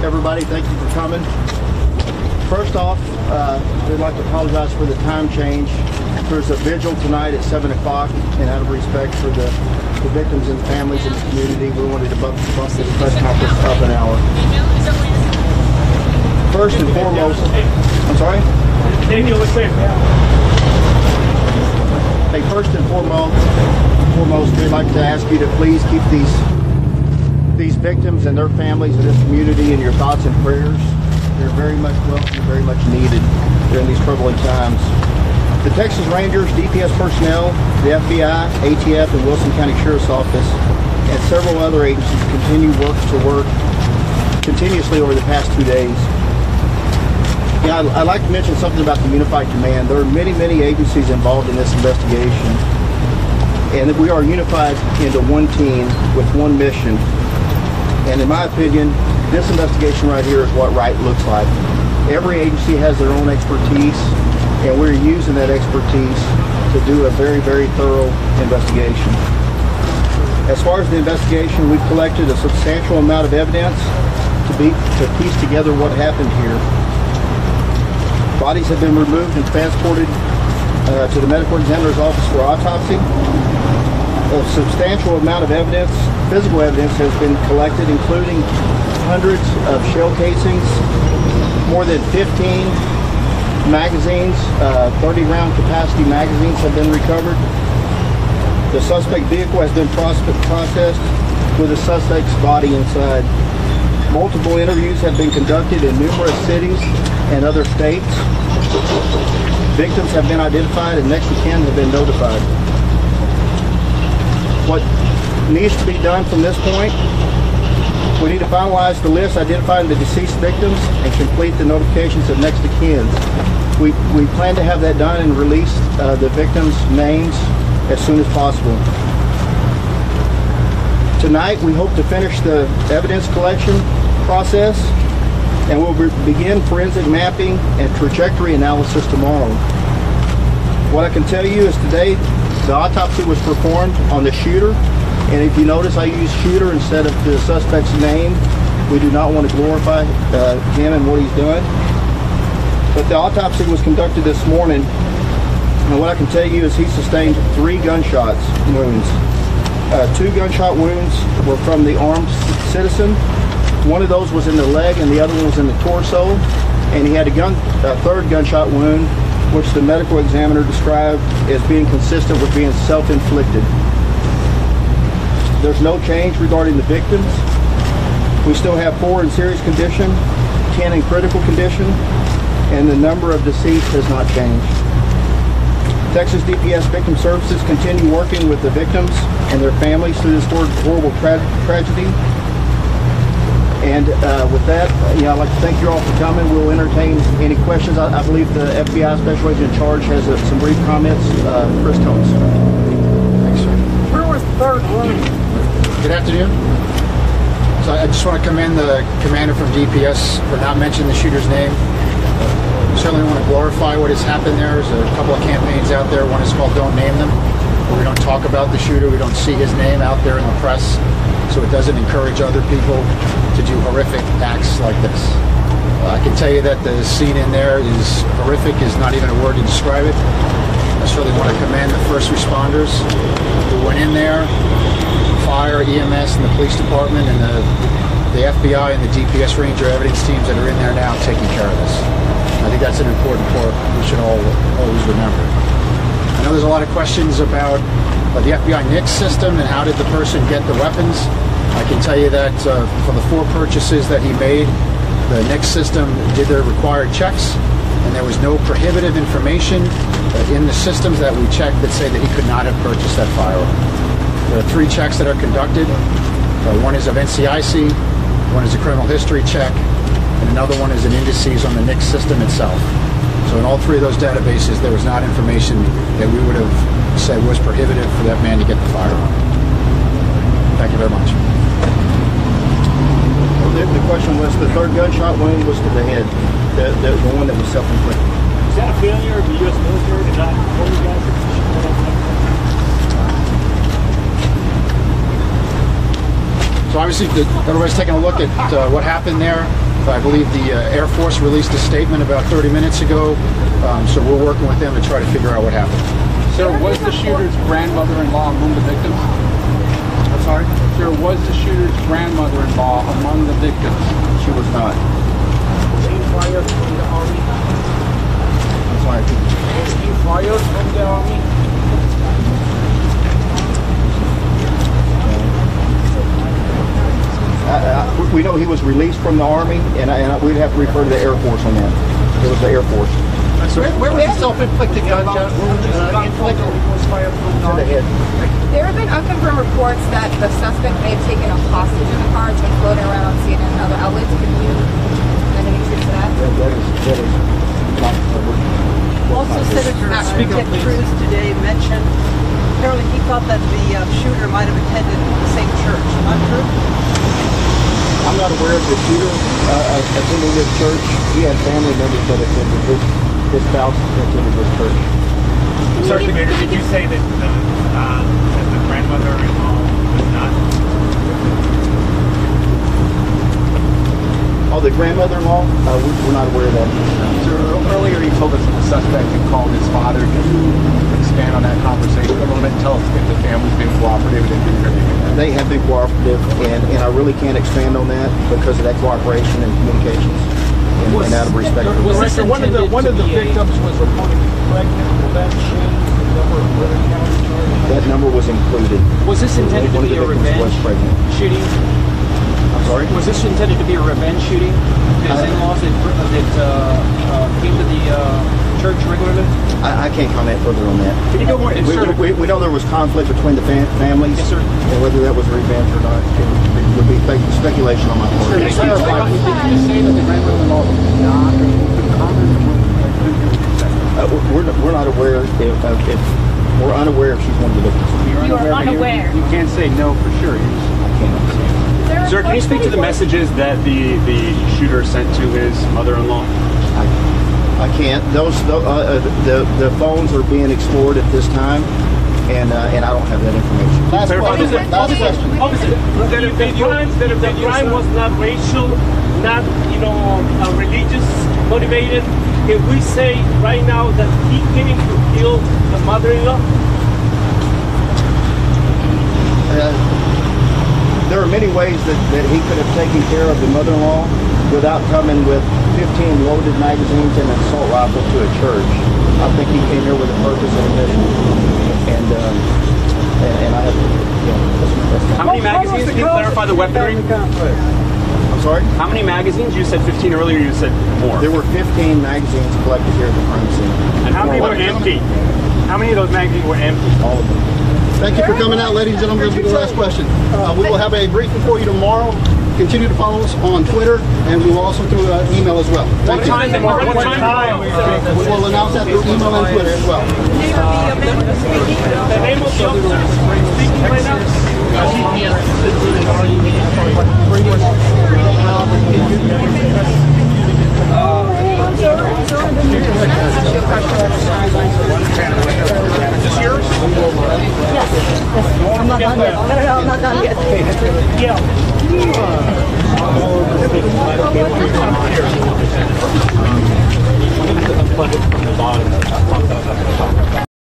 everybody. Thank you for coming. First off, we'd like to apologize for the time change. There's a vigil tonight at 7 o'clock, and out of respect for the victims and families in the community, we wanted to bump this press conference up an hour. First and foremost, I'm sorry? Daniel, what's there? Hey, first and foremost, we'd like to ask you to please keep these victims and their families in this community in your thoughts and prayers. They're very much welcome, very much needed during these troubling times. The Texas Rangers, DPS personnel, the FBI, ATF, and Wilson County Sheriff's Office, and several other agencies continue to work continuously over the past 2 days. Yeah, I'd like to mention something about the Unified Command. There are many, many agencies involved in this investigation, and we are unified into one team with one mission. And in my opinion, this investigation right here is what right looks like. Every agency has their own expertise, and we're using that expertise to do a very, very thorough investigation. As far as the investigation, we've collected a substantial amount of evidence to piece together what happened here. Bodies have been removed and transported to the medical examiner's office for autopsy. A substantial amount of evidence, physical evidence, has been collected, including hundreds of shell casings, more than 15 magazines, 30-round capacity magazines have been recovered. The suspect vehicle has been processed with the suspect's body inside. Multiple interviews have been conducted in numerous cities and other states. Victims have been identified and next of kin have been notified. What needs to be done from this point, we need to finalize the list identifying the deceased victims and complete the notifications of next of kin. We plan to have that done and release the victims' names as soon as possible. Tonight, we hope to finish the evidence collection process, and we'll begin forensic mapping and trajectory analysis tomorrow. What I can tell you is today, the autopsy was performed on the shooter, and if you notice, I use shooter instead of the suspect's name. We do not want to glorify him and what he's done. But the autopsy was conducted this morning, and what I can tell you is he sustained 3 gunshot wounds. 2 gunshot wounds were from the armed citizen. One of those was in the leg and the other one was in the torso. And he had a third gunshot wound, which the medical examiner described as being consistent with being self-inflicted. There's no change regarding the victims. We still have 4 in serious condition, 10 in critical condition, and the number of deceased has not changed. Texas DPS Victim Services continue working with the victims and their families through this horrible tragedy. And with that, I'd like to thank you all for coming. We'll entertain any questions. I believe the FBI Special Agent in charge has some brief comments. Chris Combs. Thanks, sir. Where was the third wound? Good afternoon. So I just want to commend the commander from DPS for not mentioning the shooter's name. Certainly want to glorify what has happened there. There's a couple of campaigns out there. One is called Don't Name Them, where we don't talk about the shooter. We don't see his name out there in the press, so it doesn't encourage other people to do horrific acts like this. I can tell you that the scene in there is horrific, is not even a word to describe it. I certainly want to commend the first responders who went in there, fire, EMS, and the police department, and the FBI and the DPS Ranger evidence teams that are in there now taking care of this. I think that's an important part we should all always remember. I know there's a lot of questions about the FBI NICS system and how did the person get the weapons. I can tell you that for the 4 purchases that he made, the NICS system did their required checks, and there was no prohibitive information in the systems that we checked that say that he could not have purchased that firearm. There are 3 checks that are conducted. One is of NCIC, one is a criminal history check, and another one is an indices on the NICS system itself. So in all 3 of those databases, there was not information that we would have said was prohibitive for that man to get the firearm. Thank you very much. The question was, the third gunshot wound was to the head, the one that was self-inflicted. Is that a failure of the U.S. military to not hold you guys? So obviously, everybody's taking a look at what happened there. I believe the Air Force released a statement about 30 minutes ago, so we're working with them to try to figure out what happened. Sir, was the shooter's grandmother-in-law among the victims? I'm sorry? Sir, was the shooter's grandmother-in-law among the victims? She was not. Was he fired from the army? I'm sorry. Was he fired from the army? We know he was released from the Army, and we'd have to refer to the Air Force on that. It was the Air Force. Where was the self-inflicted gunshot inflicted? To the head. There have been unconfirmed reports that the suspect may have taken a hostage in the car. It's been floating around on CNN and other outlets. Can you lend any truth to that? That is not Also, Senator Ted Cruz today mentioned apparently he thought that the shooter might have attended the same church. Untrue? I'm not aware of the shooter attending this church. He had family members that attended his spouse attended this church. Sir, did you say that the grandmother-in-law was not? Oh, the grandmother-in-law? We're not aware of that. Sir, earlier he told us that the suspect had called his father. Can you expand on that conversation a little bit and tell us if the family's been cooperative and doing everything? They have been cooperative, and I really can't expand on that because of that cooperation and communications, and out of respect. Director, one of the victims was reportedly pregnant. Will that change the number of murder county charges? That number was included. Was this intended to One of be the a victims was revenge pregnant. shooting? I'm sorry? Was this intended to be a revenge shooting? His in-laws that came to the church regularly? I can't comment further on that. Can you go more? We know there was conflict between the families, Yes, sir. and whether that was revenge or not, it would be speculation on my part. Did you say that the grandmother-in-law was not common? We're not aware if we're unaware if she's one of the victims. You are unaware. You can't say no for sure. I can't. Sir, can you speak to the messages that the shooter sent to his mother-in-law? I can't. The phones are being explored at this time, and I don't have that information. Last question. That if the crime was not racial, not religious motivated, if we say right now that he came to kill the mother-in-law? There are many ways that he could have taken care of the mother-in-law without coming with 15 loaded magazines and an assault rifle to a church. I think he came here with a purpose and a mission, and I have to, How many magazines? Can you clarify the weaponry? I'm sorry? How many magazines? You said 15 earlier, you said more. There were 15 magazines collected here at the crime scene. And How many for were what? empty? How many of those magazines were empty? All of them. Thank you for coming out, ladies and gentlemen. This will be the last question. We will have a briefing for you tomorrow. Continue to follow us on Twitter, and we will also through email as well. What time tomorrow? What time? We will announce that through email and Twitter as well. The name of the officer speaking right now? I'm not done yet. No, I'm not done yet. Unplug it from the bottom.